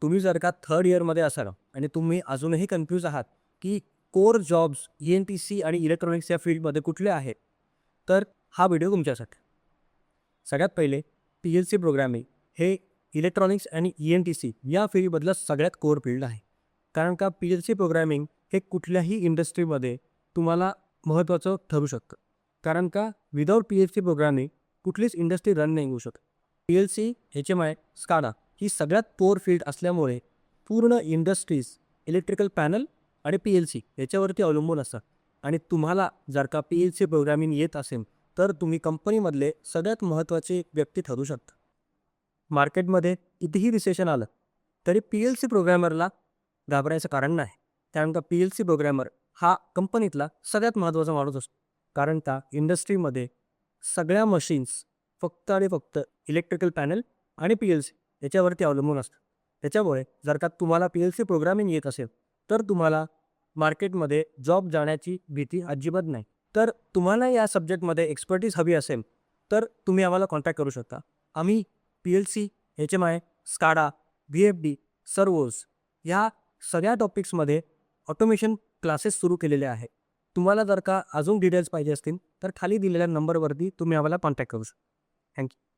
तुम्ही जर का थर्ड इयरमध्ये असाल आणि तुम्ही अजूनही कन्फ्यूज आहात की कोर जॉब्स ENTC आणि इलेक्ट्रॉनिक्स या फील्डमध्ये कुठले आहेत, तर हा व्हिडिओ तुमच्यासाठी. सगळ्यात पहिले PLC प्रोग्रॅमिंग हे इलेक्ट्रॉनिक्स आणि ENTC या फील्डमधलं सगळ्यात कोर फील्ड आहे. कारण का PLC प्रोग्रॅमिंग हे कुठल्याही इंडस्ट्रीमध्ये तुम्हाला महत्त्वाचं ठरू शकतं. कारण का विदाऊट PLC प्रोग्रॅमिंग कुठलीच इंडस्ट्री रन नाही होऊ शकत. PLC, HMI, SCADA ही सगळ्यात कोर फील्ड असल्यामुळे पूर्ण इंडस्ट्रीज इलेक्ट्रिकल पॅनल आणि PLC याच्यावरती अवलंबून असतात. आणि तुम्हाला जर का PLC प्रोग्रॅमिंग येत असेल तर तुम्ही कंपनीमधले सगळ्यात महत्त्वाचे व्यक्ती ठरू शकता. मार्केटमध्ये कितीही रिसेशन आलं तरी PLC प्रोग्रॅमरला घाबरायचं कारण नाही. कारण का PLC प्रोग्रॅमर हा कंपनीतला सगळ्यात महत्त्वाचा माणूस असतो. कारण का इंडस्ट्रीमध्ये सगळ्या मशीन्स फक्त आणि फक्त इलेक्ट्रिकल पॅनल आणि PLC याच्यावरती अवलंबून असतात. त्याच्यामुळे जर का तुम्हाला PLC प्रोग्रॅमिंग येत असेल तर तुम्हाला मार्केटमध्ये जॉब जाण्याची भीती अजिबात नाही. तर तुम्हाला या सब्जेक्टमध्ये एक्सपर्टीज हवी असेल तर तुम्ही आम्हाला कॉन्टॅक्ट करू शकता. आम्ही PLC, HMI, SCADA, VFD, servos ह्या सगळ्या टॉपिक्समध्ये ऑटोमेशन क्लासेस सुरू केलेले आहे. तुम्हाला जर का अजून डिटेल्स पाहिजे असतील तर खाली दिलेल्या नंबरवरती तुम्ही आम्हाला कॉन्टॅक्ट करू शकता. थँक्यू.